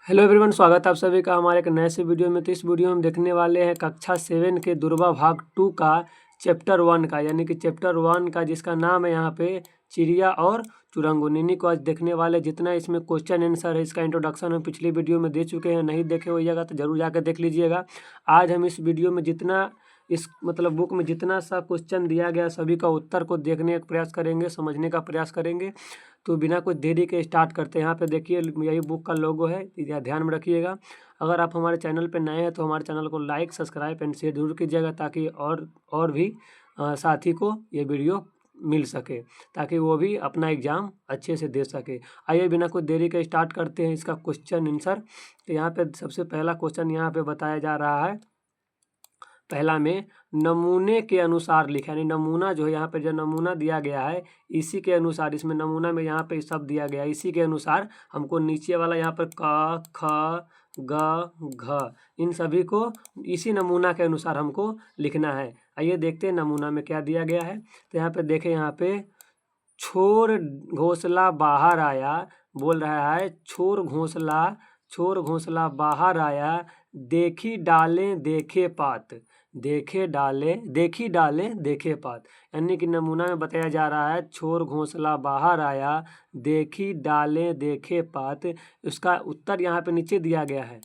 Hello everyone, स्वागत है आप सभी का हमारे एक नए से वीडियो में। तो इस वीडियो में हम देखने वाले हैं कक्षा 7 के दुर्बा भाग 2 का चैप्टर 1 का, यानी कि चैप्टर 1 का जिसका नाम है यहाँ पे चिड़िया और चुरंगुन। इन्हीं को आज देखने वाले। जितना इसमें क्वेश्चन आंसर है इसका इंट्रोडक्शन हम पिछली वीडियो में दे चुके हैं, नहीं देखे होइएगा तो जरूर जाकर देख लीजिएगा। आज हम इस वीडियो में जितना इस बुक में जितना सा क्वेश्चन दिया गया सभी का उत्तर को देखने का प्रयास करेंगे, समझने का प्रयास करेंगे। तो बिना कुछ देरी के स्टार्ट करते हैं। यहाँ पे देखिए यही बुक का लोगो है, यह ध्यान में रखिएगा। अगर आप हमारे चैनल पे नए हैं तो हमारे चैनल को लाइक, सब्सक्राइब एंड शेयर जरूर कीजिएगा, ताकि और भी साथी को ये वीडियो मिल सके, ताकि वो भी अपना एग्ज़ाम अच्छे से दे सके। आइए बिना कुछ देरी के स्टार्ट करते हैं इसका क्वेश्चन आंसर। तो यहाँ पे सबसे पहला क्वेश्चन यहाँ पे बताया जा रहा है। पहला में नमूने के अनुसार लिखा, यानी नमूना जो है यहाँ पे जो नमूना दिया गया है इसी के अनुसार, इसमें नमूना में यहाँ पे सब दिया गया है, इसी के अनुसार हमको नीचे वाला यहाँ पर क ख ग घ इन सभी को इसी नमूना के अनुसार हमको लिखना है। आइए देखते हैं नमूना में क्या दिया गया है। तो यहाँ पे देखें, यहाँ पे छोर घोंसला बाहर आया, बोल रहा है छोर घोंसला बाहर आया, देखी डालें देखे पात, देखी डालें देखे पात। यानी कि नमूना में बताया जा रहा है छोर घोंसला बाहर आया, देखी डालें देखे पात। उसका उत्तर यहाँ पे नीचे दिया गया है।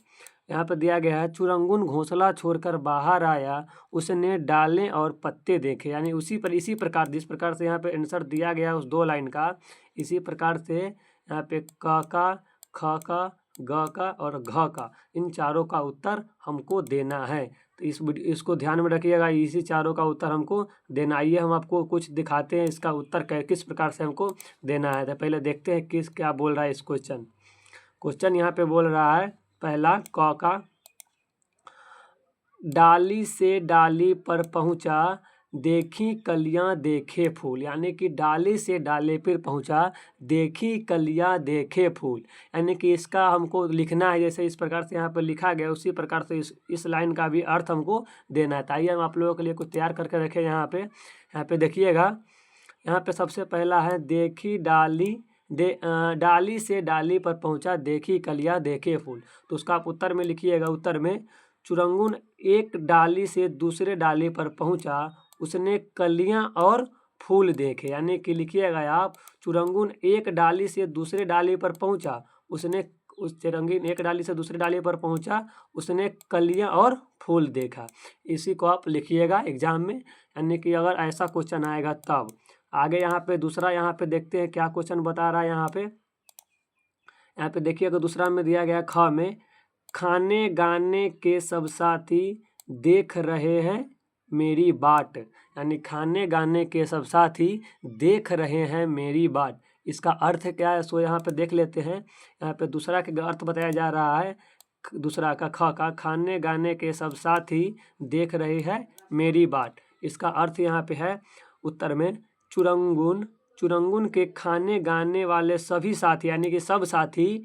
यहाँ पर दिया गया है चुरंगुन घोंसला छोड़कर बाहर आया, उसने डालें और पत्ते देखे। यानी इसी प्रकार जिस प्रकार से यहाँ पे आंसर दिया गया उस 2 लाइन का, इसी प्रकार से यहाँ पे क का, ख का, ग का और घ का, इन चारों का उत्तर हमको देना है। तो इसको ध्यान में रखिएगा, इसी चारों का उत्तर हमको देना। आइए हम आपको कुछ दिखाते हैं इसका उत्तर किस प्रकार से हमको देना है। तो पहले देखते हैं क्या बोल रहा है इस क्वेश्चन यहाँ पे बोल रहा है पहला क का, डाली से डाली पर पहुंचा, देखी कलियां देखे फूल। यानी कि डाली से डाली पर पहुंचा, देखी कलियां देखे फूल। यानी कि इसका हमको लिखना है जैसे इस प्रकार से यहाँ पर लिखा गया, उसी प्रकार से इस लाइन का भी अर्थ हमको देना है। आइए हम आप लोगों के लिए कुछ तैयार करके रखें। यहाँ पे देखिएगा, यहाँ पे सबसे पहला है देखी डाली से डाली पर पहुंचा, देखी कलियां देखे फूल। तो उसका आप उत्तर में लिखिएगा। उत्तर में चुरंगुन एक डाली से दूसरे डाली पर पहुंचा, उसने कलियां और फूल देखे। यानी कि लिखिएगा आप, चुरंगुन एक डाली से दूसरे डाली पर पहुंचा, उस चुरंगीन एक डाली से दूसरे डाली पर पहुंचा, उसने कलियां और फूल देखा। इसी को आप लिखिएगा एग्जाम में, यानी कि अगर ऐसा क्वेश्चन आएगा तब। आगे यहाँ पे दूसरा यहाँ पे देखते हैं क्या क्वेश्चन बता रहा है। यहाँ पे देखिएगा दूसरा में दिया गया ख में, खाने गाने के सब साथी देख रहे हैं मेरी बाट। यानी खाने गाने के सब साथी देख रहे हैं मेरी बाट, इसका अर्थ क्या है सो यहाँ पे देख लेते हैं। यहाँ पे दूसरा के अर्थ बताया जा रहा है, दूसरा का ख का, खाने गाने के सब साथी देख रहे हैं मेरी बाट। इसका अर्थ यहाँ पे है उत्तर में चुरंगुन के खाने गाने वाले सभी साथी, यानी कि सब साथी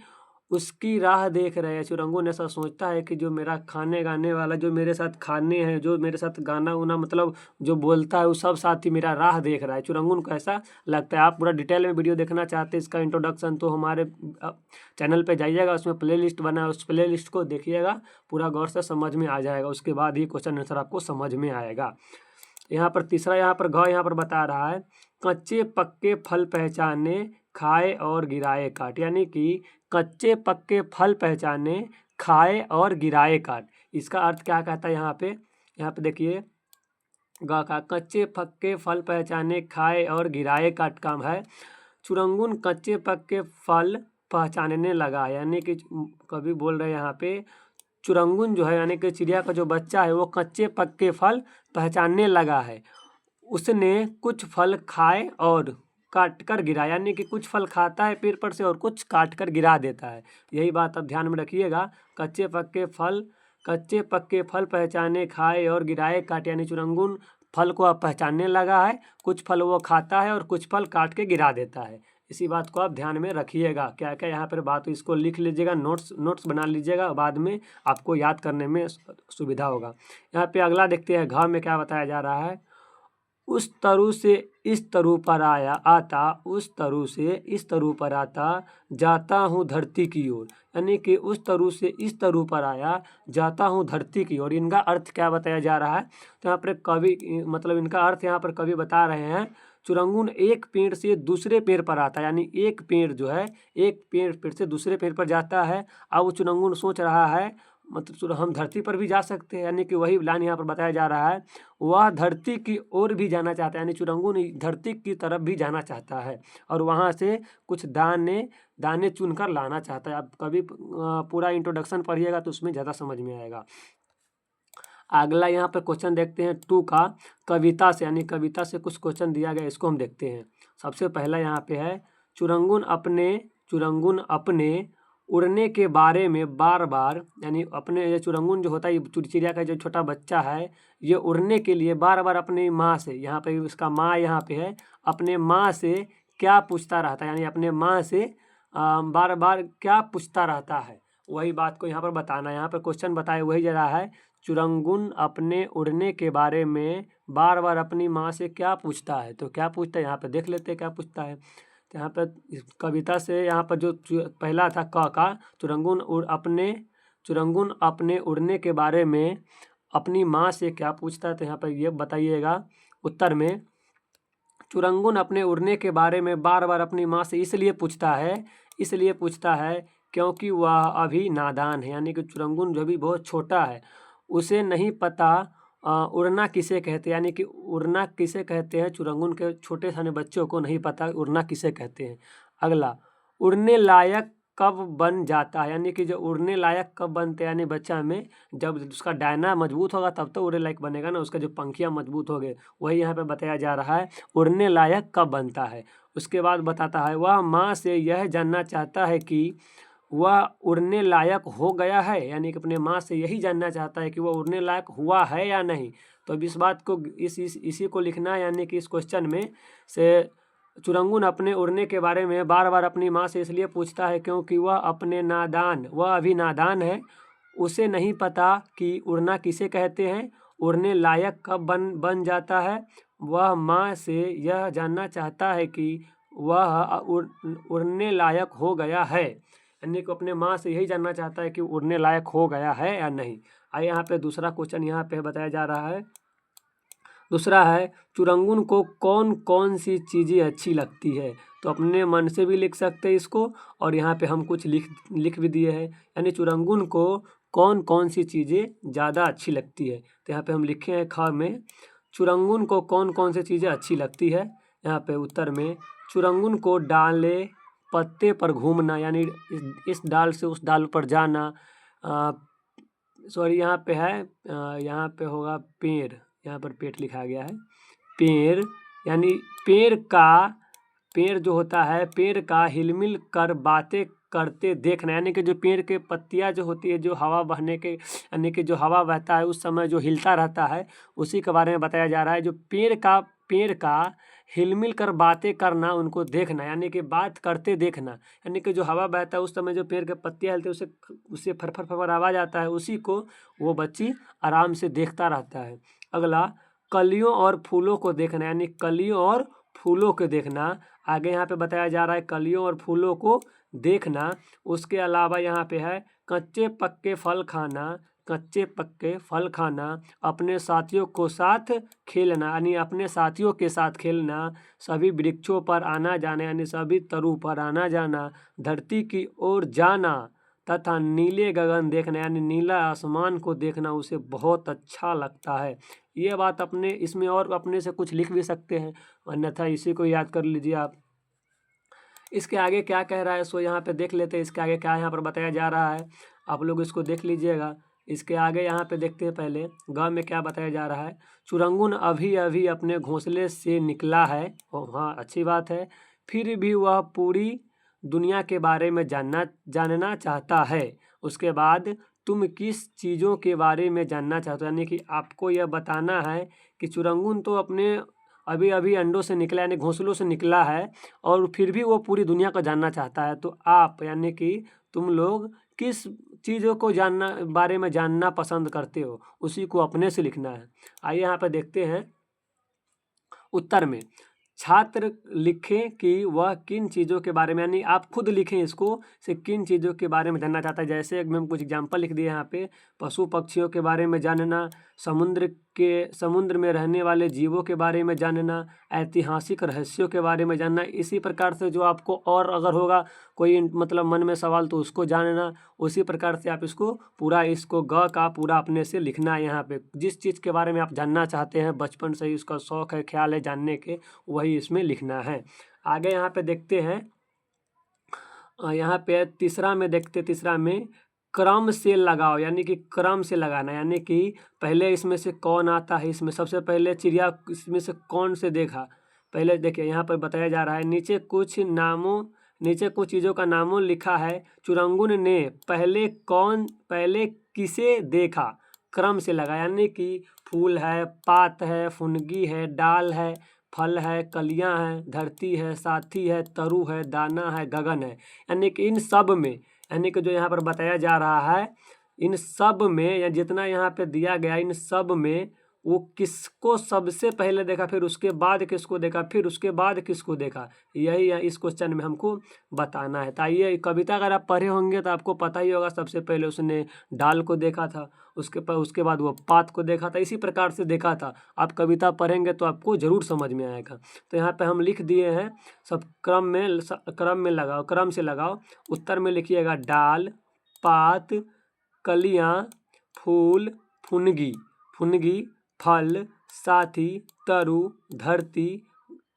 उसकी राह देख रहे हैं। चुरंगुन ऐसा सोचता है कि जो मेरा खाने गाने वाला, जो मेरे साथ खाने हैं, जो मेरे साथ गाना उना मतलब जो बोलता है, वो सब साथी मेरा राह देख रहा है। चुरंगुन को ऐसा लगता है। आप पूरा डिटेल में वीडियो देखना चाहते हैं इसका इंट्रोडक्शन, तो हमारे चैनल पे जाइएगा, उसमें प्लेलिस्ट बना है, उस प्लेलिस्ट को देखिएगा, पूरा गौर से समझ में आ जाएगा। उसके बाद ही क्वेश्चन आंसर आपको समझ में आएगा। यहाँ पर तीसरा यहाँ पर घ यहाँ पर बता रहा है, कच्चे पक्के फल पहचाने, खाए और गिराए काट। यानी कि कच्चे पक्के फल पहचाने, खाए और गिराए काट। इसका अर्थ क्या कहता है यहाँ पे देखिए, ग का, कच्चे पक्के फल पहचाने, खाए और गिराए काट काम है। चुरंगुन कच्चे पक्के फल पहचानने लगा। यानी कि कभी बोल रहे हैं यहाँ पे चुरंगुन जो है, यानी कि चिड़िया का जो बच्चा है, वो कच्चे पक्के फल पहचानने लगा है। उसने कुछ फल खाए और काट कर गिरा, यानी कि कुछ फल खाता है पेड़ पर से और कुछ काट कर गिरा देता है। यही बात आप ध्यान में रखिएगा। कच्चे पक्के फल पहचाने, खाए और गिराए काट। यानी चुरंगुन फल को अब पहचानने लगा है, कुछ फल वो खाता है और कुछ फल काट के गिरा देता है। इसी बात को आप ध्यान में रखिएगा। क्या क्या यहाँ पर बात, इसको लिख लीजिएगा, नोट्स बना लीजिएगा, बाद में आपको याद करने में सुविधा होगा। यहाँ पे अगला देखते हैं, घ में क्या बताया जा रहा है, उस तरु से इस तरु पर आता, उस तरु से इस तरु पर आता, जाता हूँ धरती की ओर। यानी कि उस तरु से इस तरु पर आया, जाता हूँ धरती की ओर। इनका अर्थ क्या बताया जा रहा है? तो यहाँ पर कवि मतलब इनका अर्थ यहाँ पर कवि बता रहे हैं, चुरंगुन एक पेड़ से दूसरे पेड़ पर आता है। यानी एक पेड़ जो है, एक पेड़ से दूसरे पेड़ पर जाता है। अब वो चुरंगुन सोच रहा है मतलब हम धरती पर भी जा सकते हैं, यानी कि वही लाइन यहाँ पर बताया जा रहा है। वह धरती की ओर भी जाना चाहता है, यानी चुरंगुन धरती की तरफ भी जाना चाहता है और वहाँ से कुछ दाने चुनकर लाना चाहता है। अब कभी पूरा इंट्रोडक्शन पढ़िएगा तो उसमें ज़्यादा समझ में आएगा। अगला यहाँ पर क्वेश्चन देखते हैं 2 का, कविता से, यानी कविता से कुछ क्वेश्चन दिया गया, इसको हम देखते हैं। सबसे पहला यहाँ पे है, चुरंगुन अपने उड़ने के बारे में बार बार, यानी अपने ये चुरंगुन जो होता है, ये चिड़िया का जो छोटा बच्चा है, ये उड़ने के लिए बार बार अपनी माँ से, यहाँ पे उसका माँ यहाँ पे है, अपने माँ से क्या पूछता रहता है, यानी अपने माँ से बार बार क्या पूछता रहता है, वही बात को यहाँ पर बताना। यहाँ पर क्वेश्चन बताए वही जा रहा है, चुरंगुन अपने उड़ने के बारे में बार बार अपनी माँ से क्या पूछता है। तो क्या पूछता है यहाँ पे देख लेते हैं क्या पूछता है। तो यहाँ पर कविता से यहाँ पर जो पहला था क का, चुरंगुन अपने उड़ने के बारे में अपनी माँ से क्या पूछता है। तो यहाँ पर ये बताइएगा उत्तर में, चुरंगुन अपने उड़ने के बारे में बार बार अपनी माँ से इसलिए पूछता है क्योंकि वह अभी नादान है। यानी कि चुरंगुन जो भी बहुत छोटा है, उसे नहीं पता उड़ना किसे कहते हैं, यानी कि उड़ना किसे कहते हैं, चुरंगुन के छोटे साने बच्चों को नहीं पता उड़ना किसे कहते हैं। अगला, उड़ने लायक कब बन जाता है, यानी कि जो उड़ने लायक कब बनते हैं, यानी बच्चा में जब उसका डायना मजबूत होगा तब तो उड़ने लायक बनेगा ना, उसका जो पंखियाँ मजबूत हो गए, वही यहाँ पे बताया जा रहा है, उड़ने लायक कब बनता है। उसके बाद बताता है, वह माँ से यह जानना चाहता है कि वह उड़ने लायक हो गया है, यानी कि अपने माँ से यही जानना चाहता है कि वह उड़ने लायक हुआ है या नहीं। तो अब इस बात को इसी को लिखना है, यानी कि इस क्वेश्चन में से चुरंगुन अपने उड़ने के बारे में बार बार अपनी माँ से इसलिए पूछता है क्योंकि वह अभी नादान है, उसे नहीं पता कि उड़ना किसे कहते हैं, उड़ने लायक कब बन जाता है। वह माँ से यह जानना चाहता है कि वह उड़ने लायक हो गया है, यानी कि अपने माँ से यही जानना चाहता है कि उड़ने लायक हो गया है या नहीं। आइए यहाँ पे दूसरा क्वेश्चन यहाँ पे बताया जा रहा है। दूसरा है, चुरंगुन को कौन कौन सी चीज़ें अच्छी लगती है। तो अपने मन से भी लिख सकते हैं इसको, और यहाँ पे हम कुछ लिख भी दिए हैं, यानी चुरंगुन को कौन कौन सी चीज़ें ज़्यादा अच्छी लगती है। तो यहाँ पे हम लिखे हैं ख में, चुरंगुन को कौन कौन सी चीज़ें अच्छी लगती है। यहाँ पे उत्तर में, चुरंगुन को डाले पत्ते पर घूमना, यानी इस डाल से उस डाल पर जाना, सॉरी यहाँ पे है, यहाँ पे होगा पेड़, यहाँ पर पेट लिखा गया है, पेड़, यानी पेड़ जो होता है, पेड़ का हिलमिल कर बातें करते देखना, यानी कि जो पेड़ के पत्तियां जो होती है, जो हवा बहने के, यानी कि जो हवा बहता है उस समय जो हिलता रहता है, उसी के बारे में बताया जा रहा है। जो पेड़ का हिलमिल कर बातें करना, उनको देखना, यानी कि बात करते देखना, यानी कि जो हवा बहता है उस समय जो पेड़ के पत्तियां हिलते हैं उससे फर फर आवाज़ आता है, उसी को वो बच्ची आराम से देखता रहता है। अगला, कलियों और फूलों को देखना, यानी कलियों और फूलों को देखना। आगे यहाँ पे बताया जा रहा है कलियों और फूलों को देखना। उसके अलावा यहाँ पे है, कच्चे पक्के फल खाना, अपने साथियों को साथ खेलना, यानी अपने साथियों के साथ खेलना, सभी वृक्षों पर आना जाना, यानी सभी तरु पर आना जाना, धरती की ओर जाना तथा नीले गगन देखना, यानी नीला आसमान को देखना उसे बहुत अच्छा लगता है। ये बात अपने इसमें और अपने से कुछ लिख भी सकते हैं, अन्यथा इसी को याद कर लीजिए आप। इसके आगे क्या कह रहा है सो यहाँ पे देख लेते हैं, इसके आगे क्या यहाँ पर बताया जा रहा है, आप लोग इसको देख लीजिएगा। इसके आगे यहाँ पे देखते हैं पहले ग में क्या बताया जा रहा है, चुरंगुन अभी अभी अपने घोंसले से निकला है। हाँ, अच्छी बात है। फिर भी वह पूरी दुनिया के बारे में जानना चाहता है। उसके बाद, तुम किस चीज़ों के बारे में जानना चाहते हो, यानी कि आपको यह बताना है कि चुरंगुन तो अपने अभी अभी अंडों से निकला, यानी घोंसलों से निकला है, और फिर भी वो पूरी दुनिया को जानना चाहता है। तो आप, यानी कि तुम लोग किस चीज़ों को बारे में जानना पसंद करते हो, उसी को अपने से लिखना है। आइए यहाँ पर देखते हैं, उत्तर में छात्र लिखें कि वह किन चीज़ों के बारे में, यानी आप खुद लिखें इसको से किन चीज़ों के बारे में जानना चाहता है। जैसे हम कुछ एग्जांपल लिख दिए यहाँ पे, पशु पक्षियों के बारे में जानना, समुद्र में रहने वाले जीवों के बारे में जानना, ऐतिहासिक रहस्यों के बारे में जानना। इसी प्रकार से जो आपको और अगर होगा कोई मतलब मन में सवाल तो उसको जानना, उसी प्रकार से आप इसको पूरा इसको ग का पूरा अपने से लिखना है। यहाँ पे जिस चीज़ के बारे में आप जानना चाहते हैं, बचपन से ही उसका शौक़ है, ख्याल है जानने के, वही इसमें लिखना है। आगे यहाँ पे देखते हैं, यहाँ पे तीसरा में क्रम से लगाओ, यानी कि क्रम से लगाना, यानी कि पहले इसमें से कौन आता है, इसमें सबसे पहले चिड़िया इसमें से कौन से देखा। पहले देखिए यहाँ पर बताया जा रहा है, नीचे कुछ चीज़ों का नामों लिखा है। चुरंगुन ने पहले किसे देखा, क्रम से लगा, यानी कि फूल है, पात है, फुनगी है, डाल है, फल है, कलियां हैं, धरती है, साथी है, तरु है, दाना है, गगन है। यानी कि इन सब में, यानी कि जो यहाँ पर बताया जा रहा है, इन सब में या जितना यहाँ पे दिया गया, इन सब में वो किसको सबसे पहले देखा, फिर उसके बाद किसको देखा, फिर उसके बाद किसको देखा, यही इस क्वेश्चन में हमको बताना है। तो आइए, कविता अगर आप पढ़े होंगे तो आपको पता ही होगा, सबसे पहले उसने डाल को देखा था, उसके बाद वो पात को देखा था, इसी प्रकार से देखा था। आप कविता पढ़ेंगे तो आपको ज़रूर समझ में आएगा। तो यहाँ पे हम लिख दिए हैं, सब क्रम से लगाओ। उत्तर में लिखिएगा डाल, पात, कलियाँ, फूल, फुनगी, फल, साथी, तरु, धरती,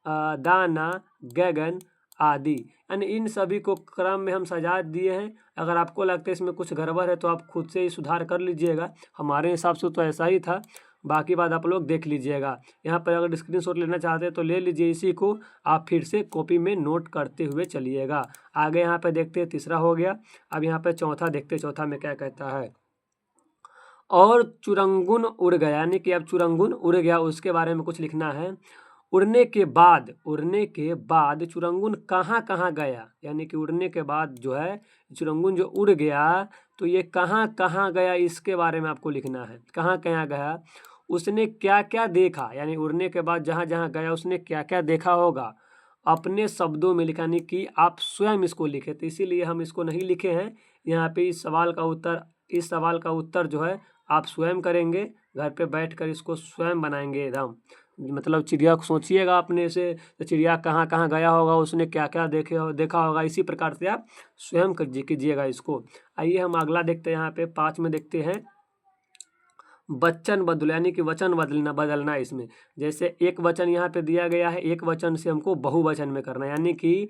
दाना, गगन आदि। यानी इन सभी को क्रम में हम सजा दिए हैं। अगर आपको लगता है इसमें कुछ गड़बड़ है तो आप खुद से ही सुधार कर लीजिएगा, हमारे हिसाब से तो ऐसा ही था, बाकी बात आप लोग देख लीजिएगा। यहाँ पर अगर स्क्रीनशॉट लेना चाहते हैं तो ले लीजिए, इसी को आप फिर से कॉपी में नोट करते हुए चलिएगा। आगे यहाँ पे देखते हैं, तीसरा हो गया। अब यहाँ पे चौथा देखते हैं, चौथा में क्या कहता है। और चुरंगुन उड़ गया, यानी कि अब चुरंगुन उड़ गया, उसके बारे में कुछ लिखना है। उड़ने के बाद चुरंगुन कहाँ कहाँ गया, यानी कि उड़ने के बाद जो है चुरंगुन जो उड़ गया तो ये कहाँ कहाँ गया, इसके बारे में आपको लिखना है। कहाँ कहाँ गया, उसने क्या क्या देखा, यानी उड़ने के बाद जहाँ जहाँ गया उसने क्या क्या देखा होगा, अपने शब्दों में लिखा, नहीं कि आप स्वयं इसको लिखे। तो इसीलिए हम इसको नहीं लिखे हैं यहाँ पे। इस सवाल का उत्तर जो है आप स्वयं करेंगे, घर पे बैठकर इसको स्वयं बनाएंगे एकदम। मतलब चिड़िया को सोचिएगा अपने से, तो चिड़िया कहाँ कहाँ गया होगा, उसने क्या क्या देखा होगा, इसी प्रकार से आप स्वयं कीजिएगा इसको। आइए हम अगला देखते हैं, यहाँ पे 5 में देखते हैं, वचन बदलो, यानी कि वचन बदलना है इसमें। जैसे एक वचन यहाँ पे दिया गया है, एक वचन से हमको बहुवचन में करना है, यानी कि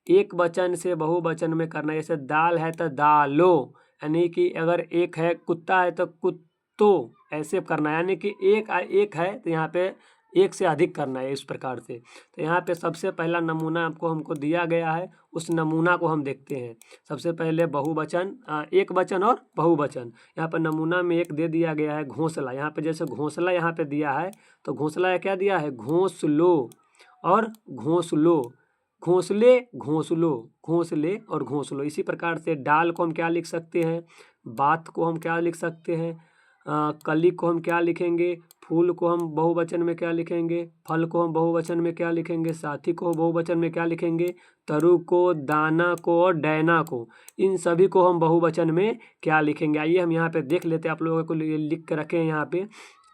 एक वचन से बहुवचन में करना है। जैसे दाल है तो दालो, यानी कि अगर एक है, कुत्ता है तो कुत्तो, ऐसे करना है। यानी कि एक है तो यहाँ पे एक से अधिक करना है, इस प्रकार से। तो यहाँ पे सबसे पहला नमूना हमको दिया गया है, उस नमूना को हम देखते हैं। सबसे पहले बहुवचन, एक वचन और बहुवचन। यहाँ पर नमूना में एक दे दिया गया है घोंसला। यहाँ पे जैसे घोंसला यहाँ पे दिया है, तो घोंसला क्या दिया है, घोंसलो और घोंसलो, घोंसले और घोंसलो। इसी प्रकार से डाल को हम क्या लिख सकते हैं, बात को हम क्या लिख सकते हैं, कली को हम क्या लिखेंगे, फूल को हम बहुवचन में क्या लिखेंगे, फल को हम बहुवचन में क्या लिखेंगे, साथी को बहुवचन में क्या लिखेंगे, तरु को, दाना को और डैना को, इन सभी को हम बहुवचन में क्या लिखेंगे। आइए हम यहाँ पे देख लेते हैं, आप लोगों को लिए लिख के रखे हैं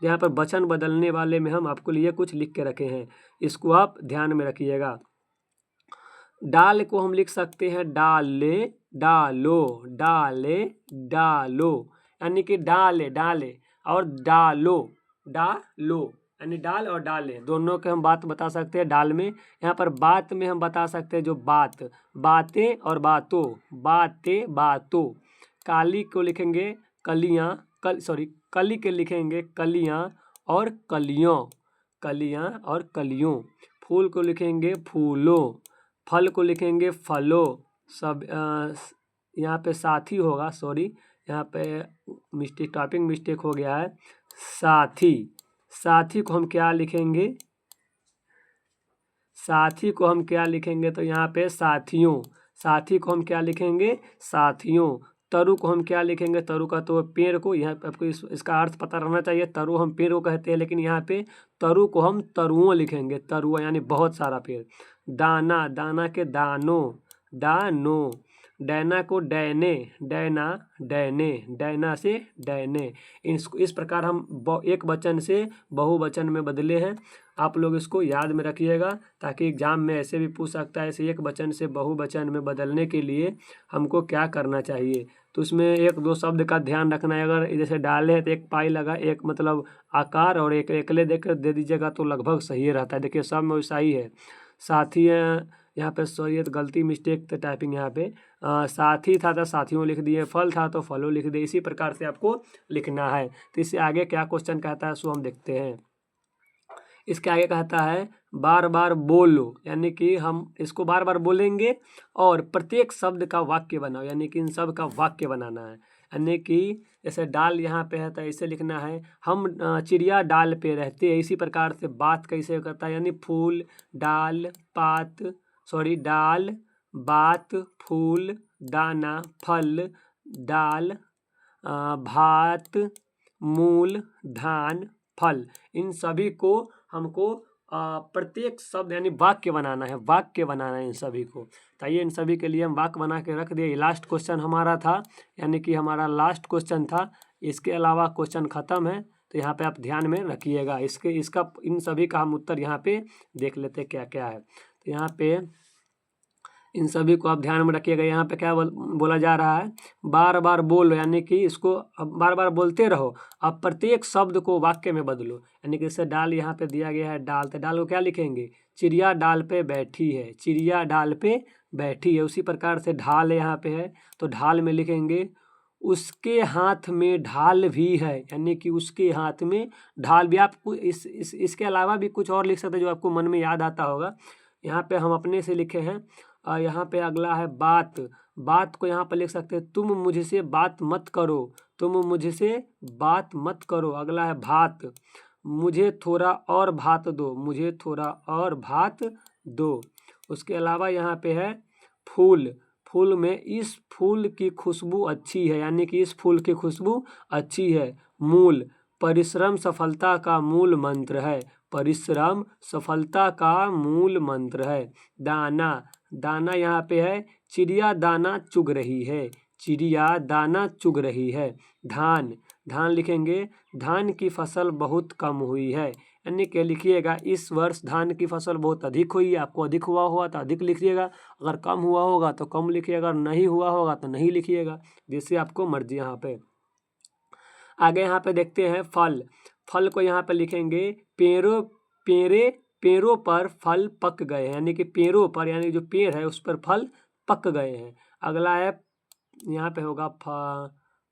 यहाँ पर वचन बदलने वाले में हम आपको लिए कुछ लिख के रखे हैं, इसको आप ध्यान में रखिएगा। डाल को हम लिख सकते हैं डाले, डालो, यानी कि डाले और डालो, यानी डाल और डाले दोनों के हम बात बता सकते हैं डाल में। यहाँ पर बात में हम बता सकते हैं जो बातें और बातों। काली को लिखेंगे कली के लिखेंगे कलियाँ और कलियों। फूल को लिखेंगे फूलों, फल को लिखेंगे फलों। सब यहाँ पे साथी होगा, सॉरी यहाँ पे टाइपिंग मिस्टेक हो गया है। साथी को हम क्या लिखेंगे, तो यहाँ पे साथियों। साथी को हम क्या लिखेंगे, साथियों। तरु को हम क्या लिखेंगे, तरु का तो पेड़ को, यहाँ पे आपको इसका अर्थ पता रहना चाहिए। तरु हम पेड़ को कहते हैं, लेकिन यहाँ पे तरु को हम तरुओं लिखेंगे, तरुआ यानी बहुत सारा पेड़। दाना, दाना के दानों, दानो। डैना को डैने, डैना, डैने, डैना से डैने। इस प्रकार हम एक वचन से बहुवचन में बदले हैं। आप लोग इसको याद में रखिएगा, ताकि एग्जाम में ऐसे भी पूछ सकता है ऐसे एक वचन से बहुवचन में बदलने के लिए हमको क्या करना चाहिए। तो उसमें एक दो शब्द का ध्यान रखना है। अगर जैसे डाले हैं तो एक पाई लगा, एक मतलब आकार, और एक एकले देकर दे दीजिएगा तो लगभग सही रहता है। देखिए सब में वैसा ही है। साथी यहाँ पे सॉरी है, तो गलती मिस्टेक तो टाइपिंग यहाँ पे साथी था तो साथियों लिख दिए, फल था तो फलों लिख दिए। इसी प्रकार से आपको लिखना है। तो इससे आगे क्या क्वेश्चन कहता है सो हम देखते हैं। इसके आगे कहता है बार बार बोलो, यानी कि हम इसको बार बार बोलेंगे और प्रत्येक शब्द का वाक्य बनाओ, यानी कि इन सब का वाक्य बनाना है। यानी कि जैसे डाल यहाँ पे है तो ऐसे लिखना है, हम चिड़िया डाल पे रहते हैं। इसी प्रकार से बात कैसे करता है, यानी फूल, डाल, पात, सॉरी डाल, बात, फूल, दाना, फल, डाल, भात, मूल, धान, फल। इन सभी को हमको प्रत्येक शब्द यानी वाक्य बनाना है, वाक्य बनाना है इन सभी को। तो ये इन सभी के लिए हम वाक्य बना के रख दिए। लास्ट क्वेश्चन हमारा था, यानी कि हमारा लास्ट क्वेश्चन था। इसके अलावा क्वेश्चन ख़त्म है, तो यहाँ पे आप ध्यान में रखिएगा। इसका इन सभी का हम उत्तर यहाँ पे देख लेते क्या क्या है। तो यहाँ पे इन सभी को आप ध्यान में रखिएगा। यहाँ पे क्या बोला जा रहा है, बार बार बोलो, यानी कि इसको अब बार बार बोलते रहो। अब प्रत्येक शब्द को वाक्य में बदलो, यानी कि जैसे डाल यहाँ पे दिया गया है डाल, तो डाल को क्या लिखेंगे, चिड़िया डाल पे बैठी है, चिड़िया डाल पे बैठी है। उसी प्रकार से ढाल यहाँ पे है, तो ढाल में लिखेंगे उसके हाथ में ढाल भी है, यानी कि उसके हाथ में ढाल भी। आपको इसके अलावा भी कुछ और लिख सकते हैं जो आपको मन में याद आता होगा। यहाँ पे हम अपने से लिखे हैं। यहाँ पे अगला है बात, बात को यहाँ पर लिख सकते हैं तुम मुझसे बात मत करो, तुम मुझसे बात मत करो। अगला है भात, मुझे थोड़ा और भात दो, मुझे थोड़ा और भात दो। उसके अलावा यहाँ पे है फूल, फूल में इस फूल की खुशबू अच्छी है, यानी कि इस फूल की खुशबू अच्छी है। मूल, परिश्रम सफलता का मूल मंत्र है, परिश्रम सफलता का मूल मंत्र है। दाना, दाना यहाँ पे है चिड़िया दाना चुग रही है, चिड़िया दाना चुग रही है। धान, धान लिखेंगे धान की फसल बहुत कम हुई है, यानी कि लिखिएगा इस वर्ष धान की फसल बहुत अधिक हुई है। आपको अधिक हुआ होगा तो अधिक लिखिएगा, अगर कम हुआ होगा तो कम लिखिएगा, अगर नहीं हुआ होगा तो नहीं लिखिएगा, जिससे आपको मर्जी। यहाँ पे आगे यहाँ पे देखते हैं फल, फल को यहाँ पे लिखेंगे पेड़ों पर फल पक गए हैं, यानी कि पेड़ों पर, यानी जो पेड़ है उस पर फल पक गए हैं। अगला है यहाँ पे होगा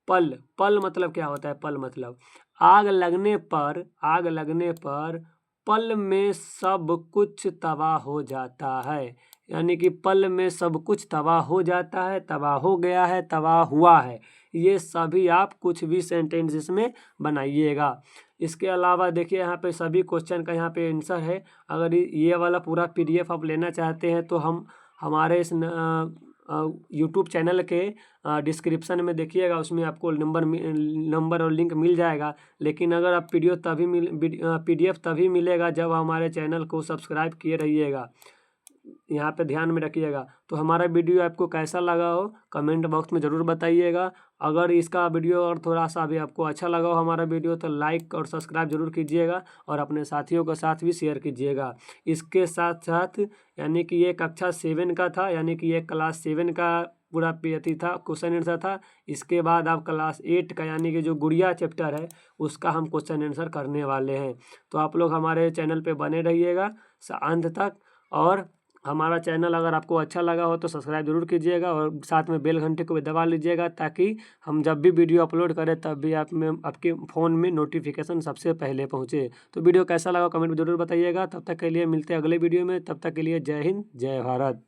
पल, पल मतलब क्या होता है, पल मतलब आग लगने पर, आग लगने पर पल में सब कुछ तबाह हो जाता है, यानी कि पल में सब कुछ तबाह हो जाता है, तबाह हो गया है, तबाह हुआ है। ये सभी आप कुछ भी सेंटेंस इसमें बनाइएगा। इसके अलावा देखिए यहाँ पे सभी क्वेश्चन का यहाँ पे आंसर है। अगर ये वाला पूरा PDF आप लेना चाहते हैं तो हम हमारे इस यूट्यूब चैनल के डिस्क्रिप्शन में देखिएगा, उसमें आपको नंबर और लिंक मिल जाएगा। लेकिन अगर आप PDF तभी मिलेगा जब हमारे चैनल को सब्सक्राइब किए रहिएगा, यहाँ पे ध्यान में रखिएगा। तो हमारा वीडियो आपको कैसा लगा हो कमेंट बॉक्स में ज़रूर बताइएगा। अगर इसका वीडियो और थोड़ा सा भी आपको अच्छा लगा हो हमारा वीडियो, तो लाइक और सब्सक्राइब जरूर कीजिएगा और अपने साथियों के साथ भी शेयर कीजिएगा। इसके साथ साथ यानी कि ये कक्षा 7 का था, यानी कि ये क्लास 7 का पूरा पेथी था, क्वेश्चन आंसर था। इसके बाद आप क्लास 8 का यानी कि जो गुड़िया चैप्टर है उसका हम क्वेश्चन आंसर करने वाले हैं। तो आप लोग हमारे चैनल पे बने रहिएगा अंत तक, और हमारा चैनल अगर आपको अच्छा लगा हो तो सब्सक्राइब जरूर कीजिएगा और साथ में बेल घंटे को भी दबा लीजिएगा, ताकि हम जब भी वीडियो अपलोड करें तब भी आपके फ़ोन में नोटिफिकेशन सबसे पहले पहुंचे। तो वीडियो कैसा लगा कमेंट में जरूर बताइएगा। तब तक के लिए मिलते हैं अगले वीडियो में, तब तक के लिए जय हिंद जय भारत।